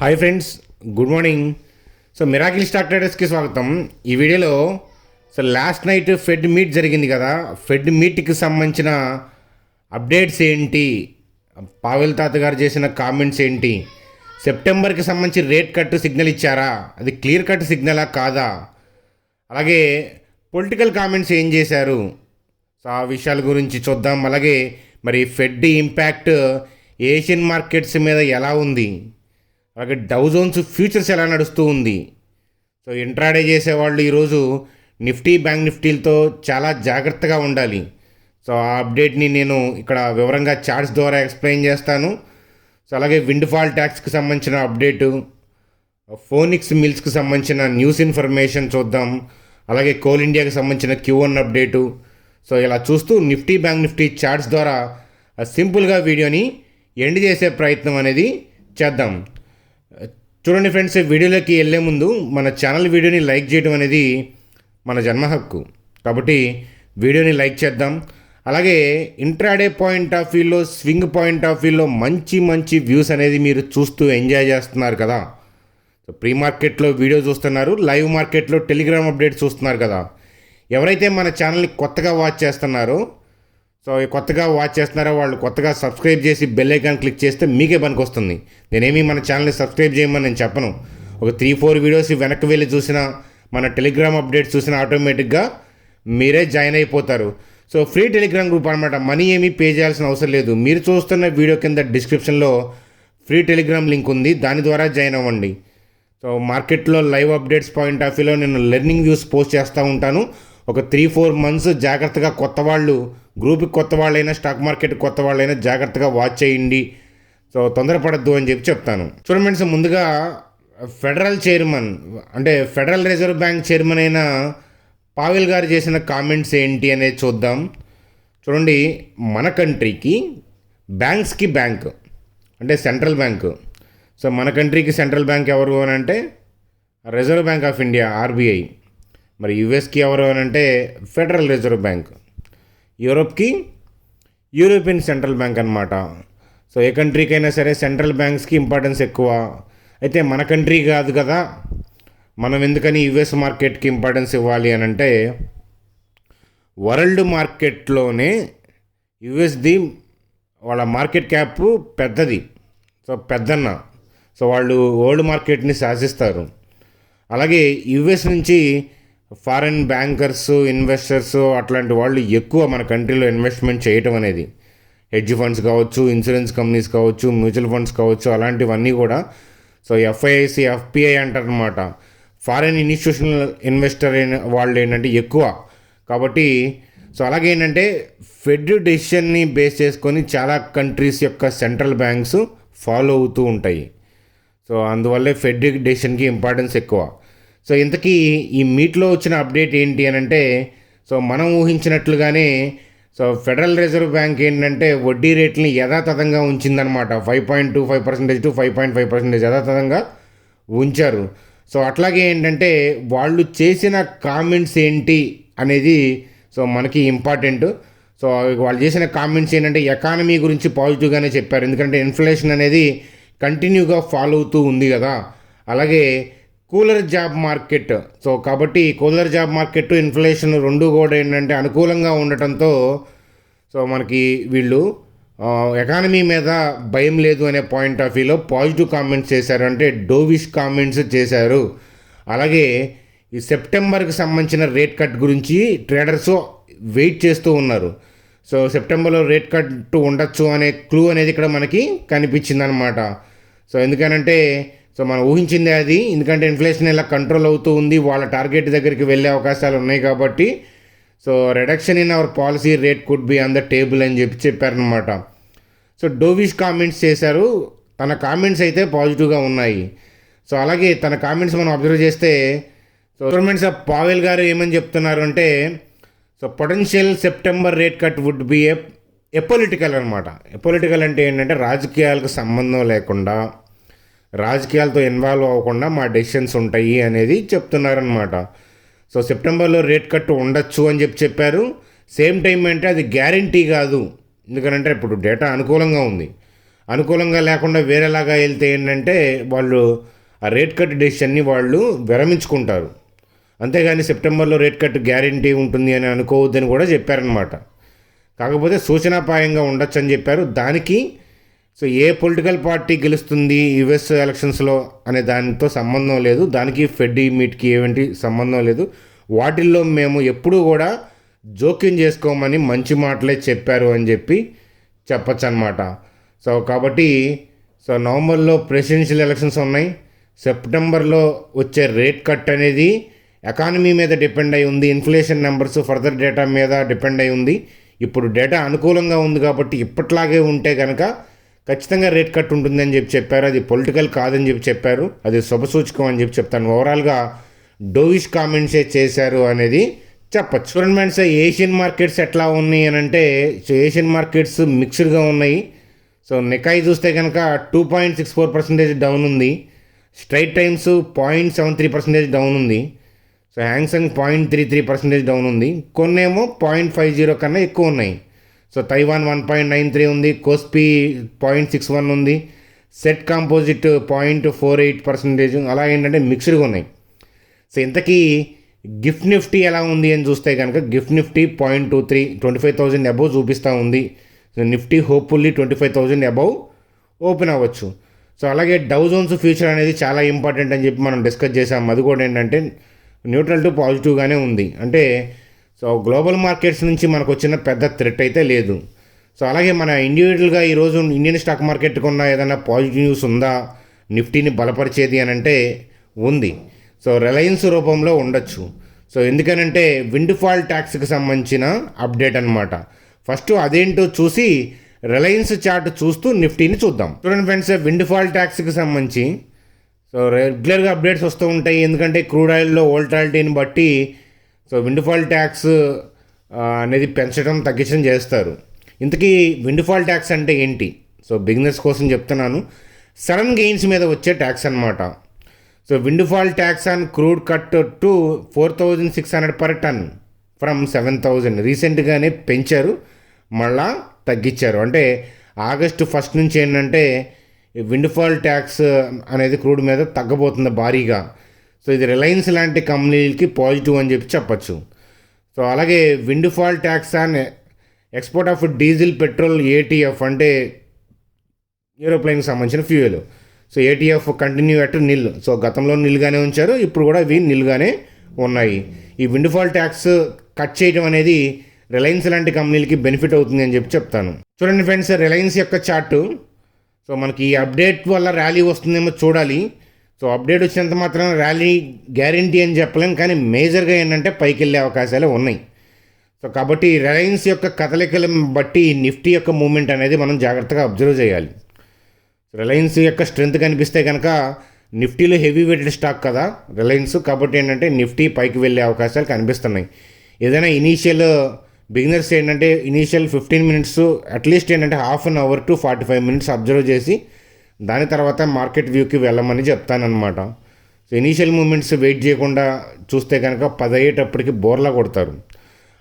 Hi friends, good morning. Miracle stock ట్రేడర్స్కి స్వాగతం. ఈ వీడియోలో లాస్ట్ నైట్ ఫెడ్ మీట్ జరిగింది కదా, ఫెడ్ మీట్కి సంబంధించిన అప్డేట్స్ ఏంటి, పావెల్ తాత గారు చేసిన కామెంట్స్ ఏంటి, సెప్టెంబర్కి సంబంధించి రేట్ కట్ సిగ్నల్ ఇచ్చారా, అది క్లియర్ కట్ సిగ్నలా కాదా, అలాగే పొలిటికల్ కామెంట్స్ ఏం చేశారు, ఆ విషయాల గురించి చూద్దాం. అలాగే మరి ఫెడ్ ఇంపాక్ట్ ఏషియన్ మార్కెట్స్ మీద ఎలా ఉంది, అలాగే డౌ జోన్స్ ఫ్యూచర్స్ ఎలా నడుస్తూ ఉంది. ఇంట్రాడే చేసేవాళ్ళు ఈరోజు నిఫ్టీ, బ్యాంక్ నిఫ్టీలతో చాలా జాగ్రత్తగా ఉండాలి. ఆ అప్డేట్ని నేను ఇక్కడ వివరంగా చార్ట్స్ ద్వారా ఎక్స్ప్లెయిన్ చేస్తాను. అలాగే విండ్ ఫాల్ ట్యాక్స్కి సంబంధించిన అప్డేటు, ఫోనిక్స్ మిల్స్కి సంబంధించిన న్యూస్ ఇన్ఫర్మేషన్ చూద్దాం. అలాగే కోల్ ఇండియాకి సంబంధించిన Q1 అప్డేటు. ఇలా చూస్తూ నిఫ్టీ, బ్యాంక్ నిఫ్టీ చార్ట్స్ ద్వారా సింపుల్గా వీడియోని ఎండ్ చేసే ప్రయత్నం అనేది చేద్దాం. చూడండి ఫ్రెండ్స్, వీడియోలోకి వెళ్ళే ముందు మన ఛానల్ వీడియోని లైక్ చేయడం అనేది మన జన్మ హక్కు, కాబట్టి వీడియోని లైక్ చేద్దాం. అలాగే ఇంట్రాడే పాయింట్ ఆఫ్ వ్యూలో, స్వింగ్ పాయింట్ ఆఫ్ వ్యూలో మంచి మంచి వ్యూస్ అనేది మీరు చూస్తూ ఎంజాయ్ చేస్తున్నారు కదా. ప్రీ మార్కెట్లో వీడియో చూస్తున్నారు, లైవ్ మార్కెట్లో టెలిగ్రామ్ అప్డేట్ చూస్తున్నారు కదా. ఎవరైతే మన ఛానల్ని కొత్తగా వాచ్ చేస్తున్నారో, కొత్తగా వాచ్ చేస్తున్నారో వాళ్ళు కొత్తగా సబ్స్క్రైబ్ చేసి బెల్ ఐకాన్ క్లిక్ చేస్తే మీకే పనికి వస్తుంది. నేనేమి మన ఛానల్ని సబ్స్క్రైబ్ చేయమని నేను చెప్పను. ఒక 3-4 వీడియోస్ వెనక్కి వెళ్ళి చూసినా, మన టెలిగ్రామ్ అప్డేట్స్ చూసినా ఆటోమేటిక్గా మీరే జాయిన్ అయిపోతారు. ఫ్రీ టెలిగ్రామ్ గ్రూప్ అనమాట. మనీ ఏమీ పే చేయాల్సిన అవసరం లేదు. మీరు చూస్తున్న వీడియో కింద డిస్క్రిప్షన్లో ఫ్రీ టెలిగ్రామ్ లింక్ ఉంది, దాని ద్వారా జాయిన్ అవ్వండి. మార్కెట్లో లైవ్ అప్డేట్స్ పాయింట్ ఆఫ్ వ్యూలో నేను లెర్నింగ్ వ్యూస్ పోస్ట్ చేస్తూ ఉంటాను. ఒక 3-4 మంత్స్ జాగ్రత్తగా కొత్త వాళ్ళు, గ్రూప్కి కొత్త వాళ్ళైనా, స్టాక్ మార్కెట్ కొత్త వాళ్ళైనా జాగ్రత్తగా వాచ్ చేయండి. తొందరపడద్దు అని చెప్తాను. చూడండి ఫ్రెండ్స్, ముందుగా ఫెడరల్ చైర్మన్ అంటే ఫెడరల్ రిజర్వ్ బ్యాంక్ చైర్మన్ అయిన పావెల్ గారు చేసిన కామెంట్స్ ఏంటి అనేది చూద్దాం. చూడండి, మన కంట్రీకి బ్యాంక్స్కి బ్యాంక్ అంటే సెంట్రల్ బ్యాంకు. మన కంట్రీకి సెంట్రల్ బ్యాంక్ ఎవరు అని అంటే reserve bank of India, RBI. మరి యుఎస్కి ఎవరు అని అంటే ఫెడరల్ రిజర్వ్ బ్యాంక్. యూరోప్కి యూరోపియన్ సెంట్రల్ బ్యాంక్ అనమాట. ఏ కంట్రీకైనా సరే సెంట్రల్ బ్యాంక్స్కి ఇంపార్టెన్స్ ఎక్కువ. అయితే మన కంట్రీ కాదు కదా, మనం ఎందుకని యుఎస్ మార్కెట్కి ఇంపార్టెన్స్ ఇవ్వాలి అని అంటే, వరల్డ్ మార్కెట్లోనే యుఎస్ది వాళ్ళ మార్కెట్ క్యాప్ పెద్దది, పెద్దన్న. వాళ్ళు వరల్డ్ మార్కెట్ని శాసిస్తారు. అలాగే యుఎస్ నుంచి ఫారెన్ బ్యాంకర్స్, ఇన్వెస్టర్స్ అట్లాంటి వాళ్ళు ఎక్కువ మన కంట్రీలో ఇన్వెస్ట్మెంట్ చేయటం అనేది, హెడ్జ్ ఫండ్స్ కావచ్చు, ఇన్సూరెన్స్ కంపెనీస్ కావచ్చు, మ్యూచువల్ ఫండ్స్ కావచ్చు, అలాంటివన్నీ కూడా FIIC, FPI అంటారనమాట. ఫారెన్ ఇన్స్టిట్యూషనల్ ఇన్వెస్టర్ వాళ్ళు ఏంటంటే ఎక్కువ. కాబట్టి అలాగే ఏంటంటే ఫెడ్ డెసిషన్ని బేస్ చేసుకొని చాలా కంట్రీస్ యొక్క సెంట్రల్ బ్యాంక్స్ ఫాలో అవుతూ ఉంటాయి. అందువల్లే ఫెడ్ డెసిషన్కి ఇంపార్టెన్స్ ఎక్కువ. ఇంతకీ ఈ మీట్లో వచ్చిన అప్డేట్ ఏంటి అని అంటే, మనం ఊహించినట్లుగానే ఫెడరల్ రిజర్వ్ బ్యాంక్ ఏంటంటే వడ్డీ రేట్లని యథాతథంగా ఉంచిందనమాట. 5.25% టు 5.5% యథాతథంగా ఉంచారు. అట్లాగే ఏంటంటే వాళ్ళు చేసిన కామెంట్స్ ఏంటి అనేది మనకి ఇంపార్టెంట్. వాళ్ళు చేసిన కామెంట్స్ ఏంటంటే ఎకానమీ గురించి పాజిటివ్గానే చెప్పారు, ఎందుకంటే ఇన్ఫ్లేషన్ అనేది కంటిన్యూగా ఫాలో అవుతూ ఉంది కదా. అలాగే కూలర్ జాబ్ మార్కెట్, కాబట్టి కూలర్ జాబ్ మార్కెట్, ఇన్ఫ్లేషన్ రెండు కూడా ఏంటంటే అనుకూలంగా ఉండటంతో మనకి వీళ్ళు ఎకానమీ మీద భయం లేదు అనే పాయింట్ ఆఫ్ వ్యూలో పాజిటివ్ కామెంట్స్ చేశారు, అంటే డోవిష్ కామెంట్స్ చేశారు. అలాగే ఈ సెప్టెంబర్కి సంబంధించిన రేట్ కట్ గురించి ట్రేడర్స్ వెయిట్ చేస్తూ ఉన్నారు. సెప్టెంబర్లో రేట్ కట్ ఉండొచ్చు అనే క్లూ అనేది ఇక్కడ మనకి కనిపించింది అనమాట. ఎందుకనంటే మనం ఊహించిందే అది, ఎందుకంటే ఇన్ఫ్లేషన్ ఇలా కంట్రోల్ అవుతూ ఉంది, వాళ్ళ టార్గెట్ దగ్గరికి వెళ్ళే అవకాశాలు ఉన్నాయి కాబట్టి reduction in our policy rate could be on the table అని చెప్పారనమాట. డోవిష్ కామెంట్స్ చేశారు. తన కామెంట్స్ అయితే పాజిటివ్గా ఉన్నాయి. అలాగే తన కామెంట్స్ మనం అబ్జర్వ్ చేస్తే గవర్నమెంట్స్ పావెల్ గారు ఏమని చెప్తున్నారు అంటే, potential September rate cut would be apolitical అనమాట. ఎపొలిటికల్ అంటే ఏంటంటే రాజకీయాలకు సంబంధం లేకుండా, రాజకీయాలతో ఇన్వాల్వ్ అవ్వకుండా మా డెసిషన్స్ ఉంటాయి అనేది చెప్తున్నారనమాట. సెప్టెంబర్లో రేట్ కట్ ఉండొచ్చు అని చెప్పారు. సేమ్ టైం అంటే అది గ్యారంటీ కాదు, ఎందుకంటే ఇప్పుడు డేటా అనుకూలంగా ఉంది. అనుకూలంగా లేకుండా వేరేలాగా వెళ్తే ఏంటంటే వాళ్ళు ఆ రేట్ కట్ డెసిషన్ని వాళ్ళు విరమించుకుంటారు. అంతేగాని సెప్టెంబర్లో రేట్ కట్ గ్యారంటీ ఉంటుంది అని అనుకోవద్దని కూడా చెప్పారనమాట. కాకపోతే సూచనాపాయంగా ఉండొచ్చు అని చెప్పారు. దానికి సో ఏ పొలిటికల్ పార్టీ గెలుస్తుంది యుఎస్ ఎలక్షన్స్లో అనే దానితో సంబంధం లేదు. దానికి ఫెడ్ మీట్కి ఏమిటి సంబంధం లేదు. వాటిల్లో మేము ఎప్పుడూ కూడా జోక్యం చేసుకోమని మంచి మాటలే చెప్పారు అని చెప్పి చెప్పచ్చు అనమాట. సో కాబట్టి సో నవంబర్లో ప్రెసిడెన్షియల్ ఎలక్షన్స్ ఉన్నాయి. సెప్టెంబర్లో వచ్చే రేట్ కట్ అనేది ఎకానమీ మీద డిపెండ్ అయి ఉంది. ఇన్ఫ్లేషన్ నెంబర్స్ ఫర్దర్ డేటా మీద డిపెండ్ అయి ఉంది. ఇప్పుడు డేటా అనుకూలంగా ఉంది కాబట్టి ఇప్పట్లాగే ఉంటే కనుక ఖచ్చితంగా రేట్ కట్ ఉంటుందని చెప్పారు. అది పొలిటికల్ కాదని చెప్పారు. అది శుభసూచకం అని చెప్తాను. ఓవరాల్గా డోవిష్ కామెంట్సే చేశారు అనేది చెప్పచ్చు. చూడండి ఫ్రెండ్స్, ఏషియన్ మార్కెట్స్ ఎట్లా ఉన్నాయి అని అంటే ఏషియన్ మార్కెట్స్ మిక్స్డ్గా ఉన్నాయి. సో నికాయ్ చూస్తే కనుక 2.64% డౌన్ ఉంది. స్ట్రైట్ టైమ్స్ 0.73% డౌన్ ఉంది. సో హ్యాంగ్సంగ్ 0.33% డౌన్ ఉంది. కొన్నేమో 0.50 కన్నా ఎక్కువ ఉన్నాయి. సో తైవాన్ 1.93 ఉంది. కోస్పీ 0.61 ఉంది. Set composite 0.48%. అలా ఏంటంటే మిక్స్డ్గా ఉన్నాయి. సో ఇంతకీ గిఫ్ట్ నిఫ్టీ ఎలా ఉంది అని చూస్తే కనుక గిఫ్ట్ నిఫ్టీ 0.23 25,000 అబౌవ్ చూపిస్తూ ఉంది. So Nifty hopefully 25,000 above open అవ్వచ్చు. సో అలాగే డౌ జోన్స్ ఫ్యూచర్ అనేది చాలా ఇంపార్టెంట్ అని చెప్పి మనం డిస్కస్ చేసాం. అది కూడా ఏంటంటే న్యూట్రల్ టు పాజిటివ్గానే ఉంది. అంటే సో గ్లోబల్ మార్కెట్స్ నుంచి మనకు వచ్చిన పెద్ద థ్రెట్ అయితే లేదు. సో అలాగే మన ఇండివిజువల్గా ఈరోజు ఇండియన్ స్టాక్ మార్కెట్కి ఉన్న ఏదైనా పాజిటివ్ న్యూస్ ఉందా నిఫ్టీని బలపరిచేది అని అంటే ఉంది. సో రిలయన్స్ రూపంలో ఉండొచ్చు. సో ఎందుకనంటే విండ్ ఫాల్ ట్యాక్స్కి సంబంధించిన అప్డేట్ అనమాట. ఫస్ట్ అదేంటో చూసి రిలయన్స్ చార్ట్ చూస్తూ నిఫ్టీని చూద్దాం. చూడండి ఫ్రెండ్స్, విండ్ ఫాల్ ట్యాక్స్కి సంబంధించి సో రెగ్యులర్గా అప్డేట్స్ వస్తూ ఉంటాయి. ఎందుకంటే క్రూడ్ ఆయిల్లో వోల్టాలిటీని బట్టి సో విండ్ ఫాల్ ట్యాక్స్ అనేది పెంచడం తగ్గించడం చేస్తారు. ఇంతకీ విండ్ ఫాల్ ట్యాక్స్ అంటే ఏంటి? సో బిగినర్స్ కోసం చెప్తున్నాను. సడన్ గెయిన్స్ మీద వచ్చే ట్యాక్స్ అనమాట. So wind fall tax on crude cut to 4,600 per ton from 7,000. రీసెంట్గానే పెంచారు, మళ్ళా తగ్గించారు. అంటే ఆగస్టు 1 నుంచి ఏంటంటే విండ్ ఫాల్ ట్యాక్స్ అనేది క్రూడ్ మీద తగ్గబోతుంది భారీగా. సో ఇది రిలయన్స్ లాంటి కంపెనీలకి పాజిటివ్ అని చెప్పచ్చు. సో అలాగే wind fall tax on export of diesel petrol ATF అంటే ఏరోప్లేన్కి సంబంధించిన fuel. So ATF continue at nil. So గతంలో నిల్గానే ఉంచారు, ఇప్పుడు కూడా ఇవి నిల్గానే ఉన్నాయి. ఈ విండ్ ఫాల్ ట్యాక్స్ కట్ చేయడం అనేది రిలయన్స్ లాంటి కంపెనీలకి బెనిఫిట్ అవుతుంది అని చెప్తాను. చూడండి ఫ్రెండ్స్, రిలయన్స్ యొక్క చార్టు. సో మనకి ఈ అప్డేట్ వల్ల ర్యాలీ వస్తుందేమో చూడాలి. సో అప్డేట్ వచ్చినంత మాత్రం ర్యాలీ గ్యారంటీ అని చెప్పలేం, కానీ మేజర్గా ఏంటంటే పైకి వెళ్ళే అవకాశాలు ఉన్నాయి. సో కాబట్టి రిలయన్స్ యొక్క కదలికలను బట్టి నిఫ్టీ యొక్క మూమెంట్ అనేది మనం జాగ్రత్తగా అబ్జర్వ్ చేయాలి. రిలయన్స్ యొక్క స్ట్రెంత్ కనిపిస్తే కనుక నిఫ్టీలో హెవీ వెయిటెడ్ స్టాక్ కదా రిలయన్స్, కాబట్టి ఏంటంటే నిఫ్టీ పైకి వెళ్ళే అవకాశాలు కనిపిస్తున్నాయి. ఏదైనా ఇనీషియల్ బిగినర్స్ ఏంటంటే ఇనీషియల్ 15 minutes అట్లీస్ట్ ఏంటంటే half an hour to 45 minutes observe చేసి దాని తర్వాత మార్కెట్ వ్యూకి వెళ్ళమని చెప్తానమాట. సో ఇనీషియల్ మూమెంట్స్ వెయిట్ చేయకుండా చూస్తే కనుక 10 అయ్యేటప్పటికి బోర్లా కొడతారు.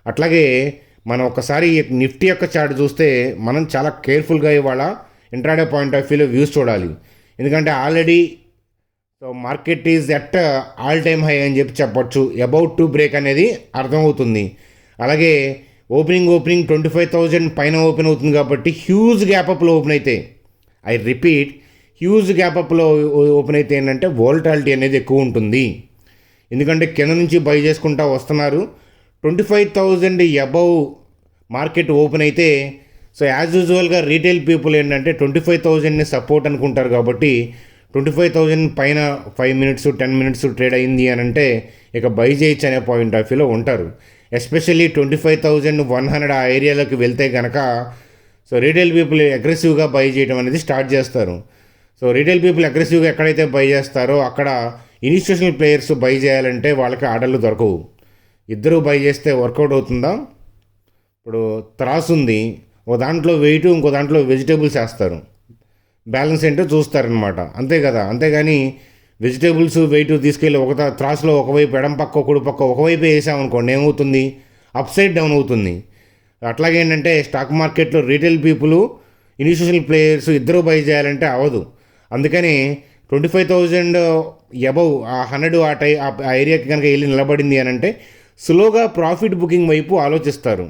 అట్లాగే మనం ఒకసారి నిఫ్టీ యొక్క చార్ట్ చూస్తే మనం చాలా కేర్ఫుల్గా ఇవాళ ఇంట్రాడే పాయింట్ ఆఫ్ వ్యూలో వ్యూస్ చూడాలి. ఎందుకంటే already so market is at all time high అని చెప్పచ్చు. అబౌట్ టు బ్రేక్ అనేది అర్థమవుతుంది. అలాగే ఓపెనింగ్ 25,000 పైన ఓపెన్ అవుతుంది కాబట్టి హ్యూజ్ గ్యాప్అప్లో ఓపెన్ అయితే, ఐ రిపీట్, హ్యూజ్ గ్యాప్అప్లో ఓపెన్ అయితే ఏంటంటే వోల్టాలిటీ అనేది ఎక్కువ ఉంటుంది. ఎందుకంటే కింద నుంచి బై చేసుకుంటా వస్తున్నారు. 25,000 అబౌవ్ మార్కెట్ ఓపెన్ అయితే సో యాజ్ యూజువల్గా రీటైల్ పీపుల్ ఏంటంటే 25,000ని సపోర్ట్ అనుకుంటారు. కాబట్టి 25,000 పైన 5 minutes 10 minutes ట్రేడ్ అయింది అని అంటే ఇక బై చేయొచ్చు అనే పాయింట్ ఆఫ్ వ్యూలో ఉంటారు. ఎస్పెషల్లీ 25,100 ఆ ఏరియాలోకి వెళ్తే కనుక సో రీటైల్ పీపుల్ అగ్రెసివ్గా బై చేయడం అనేది స్టార్ట్ చేస్తారు. సో రీటైల్ పీపుల్ అగ్రెసివ్గా ఎక్కడైతే బై చేస్తారో అక్కడ ఇన్స్టిట్యూషనల్ ప్లేయర్స్ బై చేయాలంటే వాళ్ళకి ఆర్డర్లు దొరకవు. ఇద్దరు బై చేస్తే వర్కౌట్ అవుతుందా? ఇప్పుడు త్రాస్ ఉంది, ఒక దాంట్లో వెయిట్ ఇంకో దాంట్లో వెజిటేబుల్స్ వేస్తారు, బ్యాలెన్స్ ఏంటో చూస్తారనమాట, అంతే కదా. అంతేగాని వెజిటేబుల్స్ వెయిట్ తీసుకెళ్ళి ఒక త్రాస్లో ఒకవైపు ఎడం పక్క కుడి పక్క ఒకవైపు వేసామనుకోండి ఏమవుతుంది? అప్ సైడ్ డౌన్ అవుతుంది. అట్లాగే ఏంటంటే స్టాక్ మార్కెట్లో రీటైల్ పీపుల్ ఇన్స్టిట్యూషనల్ ప్లేయర్స్ ఇద్దరు బై చేయాలంటే అవ్వదు. అందుకని 25,000 అబవ్ ఆ 100 ఆ ఏరియాకి కనుక వెళ్ళి నిలబడింది అని అంటే స్లోగా ప్రాఫిట్ బుకింగ్ వైపు ఆలోచిస్తారు.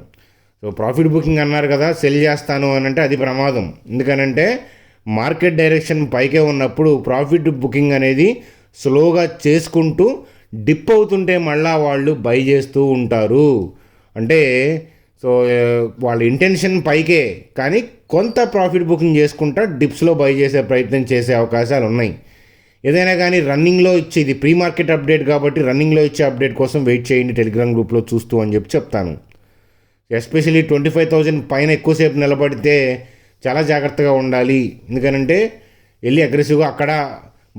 సో ప్రాఫిట్ బుకింగ్ అన్నారు కదా, సెల్ చేస్తాను అని అంటే అది ప్రమాదం. ఎందుకనంటే మార్కెట్ డైరెక్షన్ పైకే ఉన్నప్పుడు ప్రాఫిట్ బుకింగ్ అనేది స్లోగా చేసుకుంటూ డిప్ అవుతుంటే మళ్ళా వాళ్ళు బై చేస్తూ ఉంటారు. అంటే సో వాళ్ళ ఇంటెన్షన్ పైకే, కానీ కొంత ప్రాఫిట్ బుకింగ్ చేసుకుంటా డిప్స్లో బై చేసే ప్రయత్నం చేసే అవకాశాలు ఉన్నాయి. ఏదైనా కానీ రన్నింగ్లో ఇచ్చేది ప్రీ మార్కెట్ అప్డేట్ కాబట్టి రన్నింగ్లో ఇచ్చే అప్డేట్ కోసం వెయిట్ చేయండి టెలిగ్రామ్ గ్రూప్లో చూస్తూ అని చెప్తాను. ఎస్పెషల్లీ 25,000 పైన ఎక్కువసేపు నిలబడితే చాలా జాగ్రత్తగా ఉండాలి. ఎందుకనంటే వెళ్ళి అగ్రెసివ్గా అక్కడ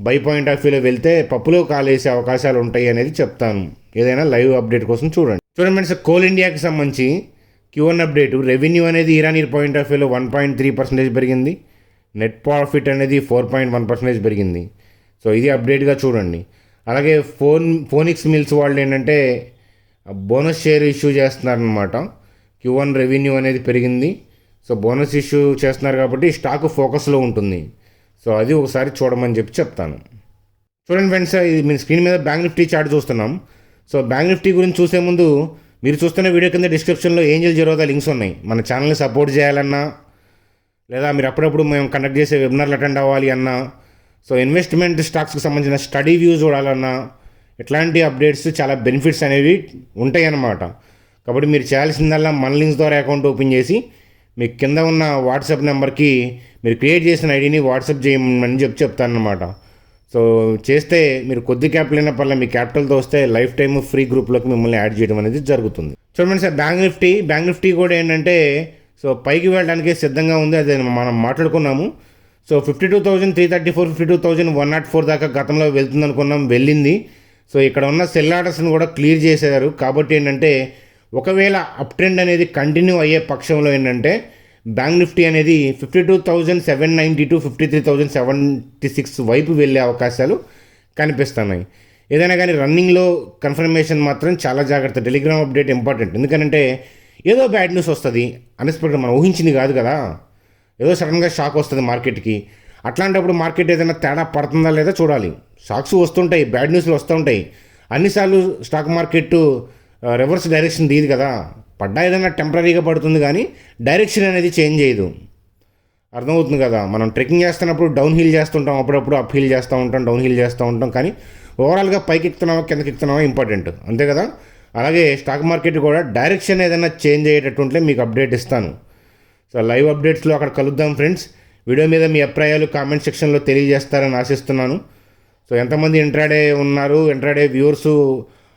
బై పాయింట్ ఆఫ్ వ్యూలో వెళ్తే పప్పులో కాలేసే అవకాశాలు ఉంటాయి అనేది చెప్తాను. ఏదైనా లైవ్ అప్డేట్ కోసం చూడండి ఫ్రెండ్స్. కోల్ ఇండియాకి సంబంధించి Q1 అప్డేట్. రెవెన్యూ అనేది ఇరాన్ ఇయర్ పాయింట్ ఆఫ్ వ్యూలో 1.3% పెరిగింది. నెట్ ప్రాఫిట్ అనేది 4.1% పెరిగింది. సో ఇది అప్డేట్గా చూడండి. అలాగే ఫోనిక్స్ మిల్స్ వాళ్ళు ఏంటంటే బోనస్ షేర్ ఇష్యూ చేస్తున్నారనమాట. Q1 రెవెన్యూ అనేది పెరిగింది. సో బోనస్ ఇష్యూ చేస్తున్నారు కాబట్టి స్టాక్ ఫోకస్లో ఉంటుంది. సో అది ఒకసారి చూడమని చెప్తాను. చూడండి ఫ్రెండ్స్, ఇది మీ స్క్రీన్ మీద బ్యాంక్ నిఫ్టీ చార్ట్ చూస్తున్నాం. సో బ్యాంక్ నిఫ్టీ గురించి చూసే ముందు మీరు చూస్తున్న వీడియో కింద డిస్క్రిప్షన్లో ఏంజల్ జీరోదా లింక్స్ ఉన్నాయి. మన ఛానల్ని సపోర్ట్ చేయాలన్నా, లేదా మీరు అప్పుడప్పుడు మేము కండక్ట్ చేసే వెబినార్లు అటెండ్ అవ్వాలి అన్నా, సో ఇన్వెస్ట్మెంట్ స్టాక్స్కి సంబంధించిన స్టడీ వ్యూ చూడాలన్నా, ఇట్లాంటి అప్డేట్స్ చాలా బెనిఫిట్స్ అనేవి ఉంటాయి అన్నమాట. కాబట్టి మీరు చేయాల్సిందల్లా మన లింక్స్ ద్వారా అకౌంట్ ఓపెన్ చేసి మీకు కింద ఉన్న వాట్సాప్ నెంబర్కి మీరు క్రియేట్ చేసిన ఐడిని వాట్సాప్ చేయమని చెప్తానమాట. సో చేస్తే మీరు కొద్ది క్యాపిటల్ అయిన పర్లేదు మీ క్యాపిటల్తో వస్తే లైఫ్ టైమ్ ఫ్రీ గ్రూప్లోకి మిమ్మల్ని యాడ్ చేయడం అనేది జరుగుతుంది. చూడండి సార్, బ్యాంక్ నిఫ్టీ కూడా ఏంటంటే సో పైకి వెళ్ళడానికి సిద్ధంగా ఉంది. అదే మనం మాట్లాడుకున్నాము. సో 52,334 52,104 దాకా గతంలో వెళ్తుంది అనుకున్నాం, వెళ్ళింది. సో ఇక్కడ ఉన్న సెల్ ఆర్డర్స్ని కూడా క్లియర్ చేసేవారు. కాబట్టి ఏంటంటే ఒకవేళ అప్ ట్రెండ్ అనేది కంటిన్యూ అయ్యే పక్షంలో ఏంటంటే బ్యాంక్ నిఫ్టీ అనేది 52,792 53,076 వైపు వెళ్ళే అవకాశాలు కనిపిస్తున్నాయి. ఏదైనా కానీ రన్నింగ్లో కన్ఫర్మేషన్ మాత్రం చాలా జాగ్రత్త. Telegram update important. ఎందుకంటే ఏదో బ్యాడ్ న్యూస్ వస్తుంది, అన్ఎక్స్పెక్టెడ్, మనం ఊహించింది కాదు కదా, ఏదో సడన్గా షాక్ వస్తుంది మార్కెట్కి. అట్లాంటప్పుడు మార్కెట్ ఏదైనా తేడా పడుతుందా లేదా చూడాలి. షాక్స్ వస్తుంటాయి, బ్యాడ్ న్యూస్లు వస్తుంటాయి. అన్నిసార్లు స్టాక్ మార్కెట్ రివర్స్ డైరెక్షన్ తీయదు కదా. పడ్డా ఏదైనా టెంపరీగా పడుతుంది, కానీ డైరెక్షన్ అనేది చేంజ్ చేయదు. అర్థమవుతుంది కదా. మనం ట్రెక్కింగ్ చేస్తున్నప్పుడు డౌన్ హీల్ చేస్తుంటాం, అప్పుడప్పుడు అప్ హీల్ చేస్తూ ఉంటాం, డౌన్ హీల్ చేస్తూ ఉంటాం. కానీ ఓవరాల్గా పైకి ఎక్కుతున్నావా కిందకి ఎక్కుతున్నావా ఇంపార్టెంట్, అంతే కదా. అలాగే స్టాక్ మార్కెట్ కూడా డైరెక్షన్ ఏదైనా చేంజ్ అయ్యేటట్టుంటే మీకు అప్డేట్ ఇస్తాను. సో లైవ్ అప్డేట్స్లో అక్కడ కలుద్దాం ఫ్రెండ్స్. వీడియో మీద మీ అభిప్రాయాలు కామెంట్ సెక్షన్లో తెలియజేస్తారని ఆశిస్తున్నాను. సో ఎంతమంది ఇంట్రాడే ఉన్నారు, ఇంట్రాడే వ్యూవర్స్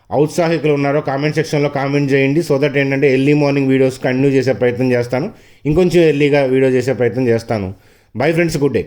ఔత్సాహికులు ఉన్నారో కామెంట్ సెక్షన్లో కామెంట్ చేయండి. సో దట్ ఏంటంటే ఎర్లీ మార్నింగ్ వీడియోస్ కంటిన్యూ చేసే ప్రయత్నం చేస్తాను, ఇంకొంచెం ఎర్లీగా వీడియో చేసే ప్రయత్నం చేస్తాను. Bye friends, good day.